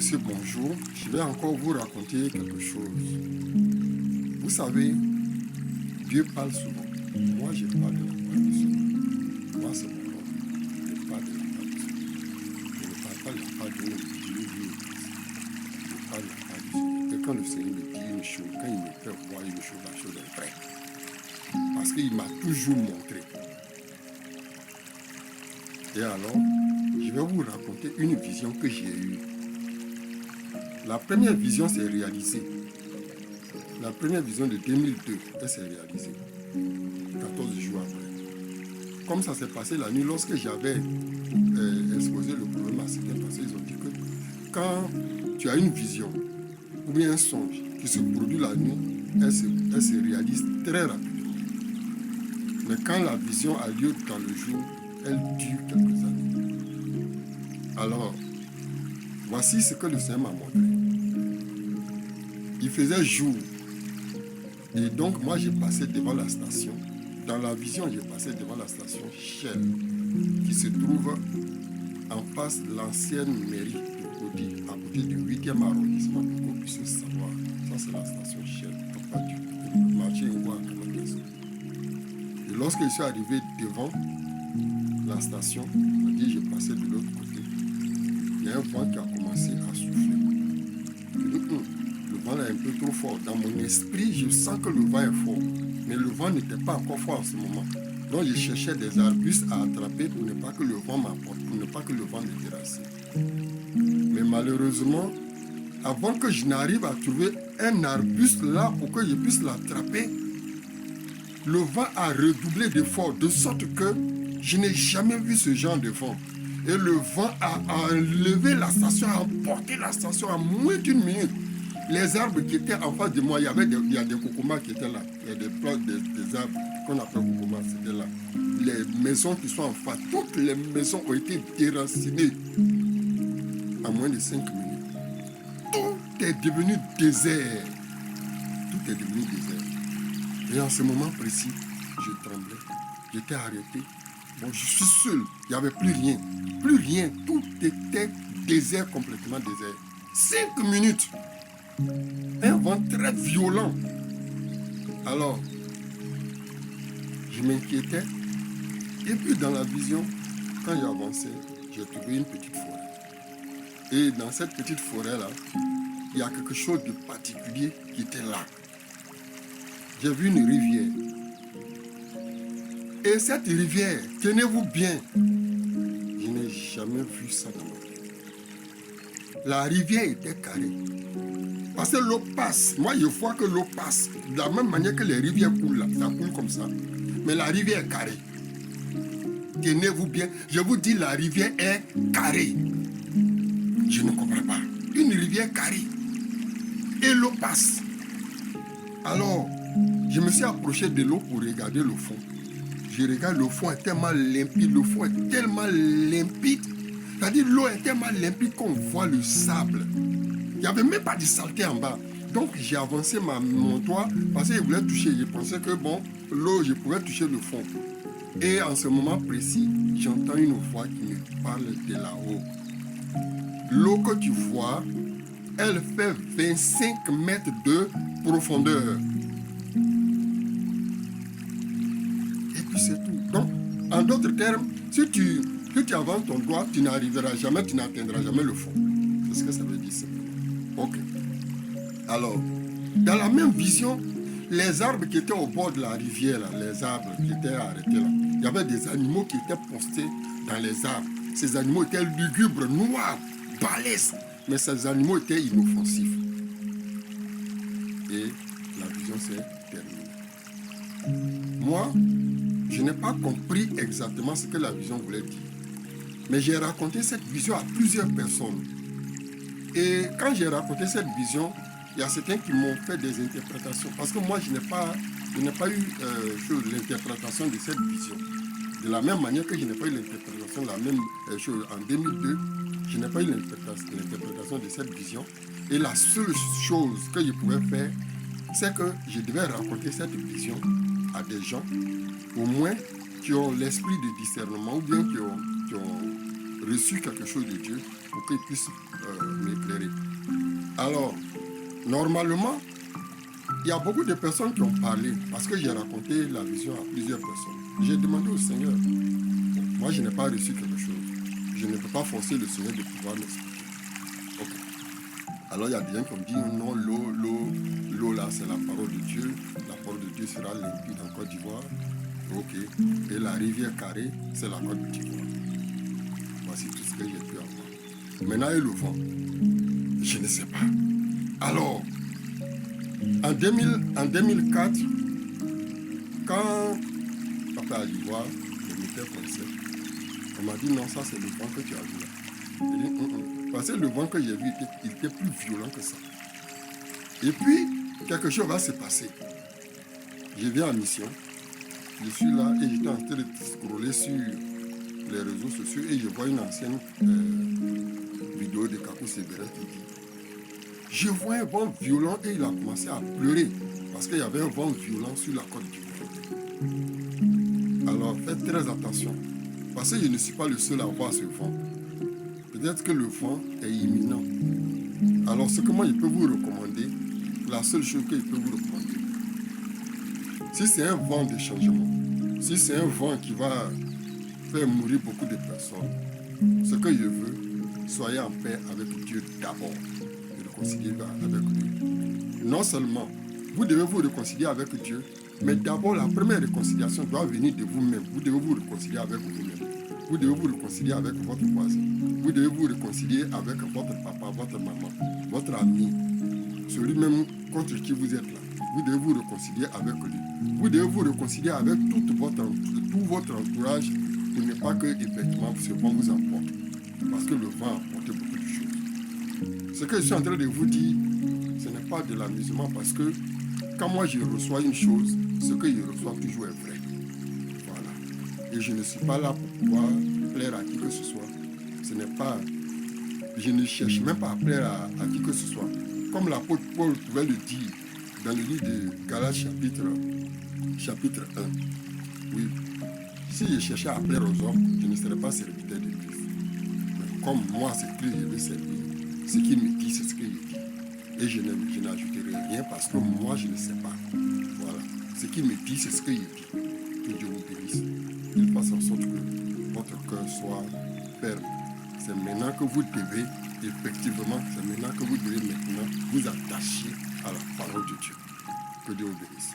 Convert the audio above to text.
messieurs, bonjour. Je vais encore vous raconter quelque chose. Vous savez, Dieu parle souvent. Moi, je parle de la part de Dieu. Moi, c'est mon nom. Je parle de la part de Dieu. Je ne parle pas de la part de Dieu. Je parle de la part de Dieu. Et quand le Seigneur me dit une chose, quand il me fait voir une chose, la chose est vraie. Parce qu'il m'a toujours montré. Et alors, je vais vous raconter une vision que j'ai eue. La première vision s'est réalisée. La première vision de 2002, elle s'est réalisée. 14 jours après. Comme ça s'est passé la nuit, lorsque j'avais exposé le problème à certaines personnes, ils ont dit que quand tu as une vision ou bien un songe qui se produit la nuit, elle se réalise très rapidement. Mais quand la vision a lieu dans le jour, elle dure quelques années. Alors, voici ce que le Seigneur m'a montré. Il faisait jour. Et donc, moi, j'ai passé devant la station. Dans la vision, j'ai passé devant la station Shell, qui se trouve en face de l'ancienne mairie de Cody, à côté du 8e arrondissement, pour qu'on puisse savoir. Ça, c'est la station Shell, à part du marché Ngoa à Canadaso. Et lorsque je suis arrivé devant la station, j'ai passé de l'autre côté. Il y a un vent qui a commencé à souffler. Le vent est un peu trop fort. Dans mon esprit, je sens que le vent est fort. Mais le vent n'était pas encore fort en ce moment. Donc je cherchais des arbustes à attraper pour ne pas que le vent m'apporte, pour ne pas que le vent me dérasse. Mais malheureusement, avant que je n'arrive à trouver un arbuste là pour que je puisse l'attraper, le vent a redoublé d'effort, de sorte que je n'ai jamais vu ce genre de vent. Et le vent a enlevé la station, a emporté la station en moins d'une minute. Les arbres qui étaient en face de moi, il y a des cocomas qui étaient là. Il y a des plantes, des arbres qu'on appelle cocomas, c'était là. Les maisons qui sont en face, toutes les maisons ont été déracinées en moins de 5 minutes. Tout est devenu désert. Tout est devenu désert. Et en ce moment précis, je tremblais. J'étais arrêté. Bon, je suis seul. Il n'y avait plus rien. Plus rien. Tout était désert, complètement désert. 5 minutes. Un vent très violent. Alors, je m'inquiétais. Et puis dans la vision, quand j'avançais, j'ai trouvé une petite forêt. Et dans cette petite forêt-là, il y a quelque chose de particulier qui était là. J'ai vu une rivière. Et cette rivière, tenez-vous bien, je n'ai jamais vu ça dans ma vie. La rivière était carrée. Parce que l'eau passe. Moi, je vois que l'eau passe. De la même manière que les rivières coulent là. Ça coule comme ça. Mais la rivière est carrée. Tenez-vous bien. Je vous dis, la rivière est carrée. Je ne comprends pas. Une rivière carrée. Et l'eau passe. Alors, je me suis approché de l'eau pour regarder le fond. Je regarde, le fond est tellement limpide. Le fond est tellement limpide. C'est-à-dire, l'eau est tellement limpide qu'on voit le sable. Il n'y avait même pas de saleté en bas. Donc j'ai avancé mon doigt parce que je voulais toucher. Je pensais que bon, l'eau, je pourrais toucher le fond. Et en ce moment précis, j'entends une voix qui me parle de là-haut. L'eau que tu vois, elle fait 25 mètres de profondeur. Et puis c'est tout. Donc, en d'autres termes, si tu avances ton doigt, tu n'arriveras jamais, tu n'atteindras jamais le fond. C'est ce que ça veut dire simplement. Ok. Alors, dans la même vision, les arbres qui étaient au bord de la rivière, là, les arbres qui étaient arrêtés là, il y avait des animaux qui étaient postés dans les arbres. Ces animaux étaient lugubres, noirs, balèzes, mais ces animaux étaient inoffensifs. Et la vision s'est terminée. Moi, je n'ai pas compris exactement ce que la vision voulait dire. Mais j'ai raconté cette vision à plusieurs personnes. Et quand j'ai raconté cette vision, il y a certains qui m'ont fait des interprétations. Parce que moi, je n'ai pas eu l'interprétation de cette vision. De la même manière que je n'ai pas eu l'interprétation de la même chose en 2002, je n'ai pas eu l'interprétation de cette vision. Et la seule chose que je pouvais faire, c'est que je devais raconter cette vision à des gens, au moins, qui ont l'esprit de discernement ou bien qui ont reçu quelque chose de Dieu pour qu'il puisse m'éclairer. Alors, normalement, il y a beaucoup de personnes qui ont parlé parce que j'ai raconté la vision à plusieurs personnes. J'ai demandé au Seigneur, moi je n'ai pas reçu quelque chose. Je ne peux pas forcer le Seigneur de pouvoir m'expliquer. Ok. Alors il y a des gens qui ont dit non, l'eau là c'est la parole de Dieu. La parole de Dieu sera limpide en Côte d'Ivoire. Ok. Et la rivière carrée, c'est la Côte d'Ivoire. Voici tout ce que j'ai pu avoir. Maintenant, et le vent, je ne sais pas. Alors, en 2004, quand Papa a dit voir le militaire français, on m'a dit non, ça c'est le vent que tu as vu là. J'ai dit, parce que le vent que j'ai vu, il était plus violent que ça. Et puis, quelque chose va se passer. Je viens en mission, je suis là et j'étais en train de scroller sur les réseaux sociaux et je vois une ancienne vidéo de Kakou Sévérin qui dit je vois un vent violent et il a commencé à pleurer parce qu'il y avait un vent violent sur la côte d'Ivoire. Alors faites très attention parce que je ne suis pas le seul à voir ce vent. Peut-être que le vent est imminent. Alors ce que moi je peux vous recommander, la seule chose que je peux vous recommander, si c'est un vent de changement, si c'est un vent qui va faire mourir beaucoup de personnes, ce que je veux, soyez en paix avec Dieu d'abord. Réconcilier avec Dieu. Non seulement, vous devez vous réconcilier avec Dieu, mais d'abord la première réconciliation doit venir de vous-même. Vous devez vous réconcilier avec vous-même. Vous devez vous réconcilier avec votre voisin. Vous devez vous réconcilier avec votre papa, votre maman, votre ami, celui même contre qui vous êtes là. Vous devez vous réconcilier avec lui. Vous devez vous réconcilier avec tout votre entourage pour ne pas que effectivement ce vent vous emporte. Parce que le vent a apporté beaucoup de choses. Ce que je suis en train de vous dire, ce n'est pas de l'amusement parce que quand moi je reçois une chose, ce que je reçois toujours est vrai. Voilà. Et je ne suis pas là pour pouvoir plaire à qui que ce soit. Ce n'est pas... Je ne cherche même pas à plaire à qui que ce soit. Comme l'apôtre Paul pouvait le dire dans le livre de Galates chapitre 1. Oui. Si je cherchais à plaire aux hommes, je ne serais pas serviteur de Christ. Mais comme moi, c'est Christ, je veux servir. Ce qu'il me dit, c'est ce qu'il me dit. Et je n'ajouterai rien parce que moi, je ne sais pas. Voilà. Ce qu'il me dit, c'est ce qu'il dit. Que Dieu vous bénisse. Il fasse en sorte que votre cœur soit ferme. C'est maintenant que vous devez, effectivement, c'est maintenant que vous devez maintenant vous attacher à la parole de Dieu. Que Dieu vous bénisse.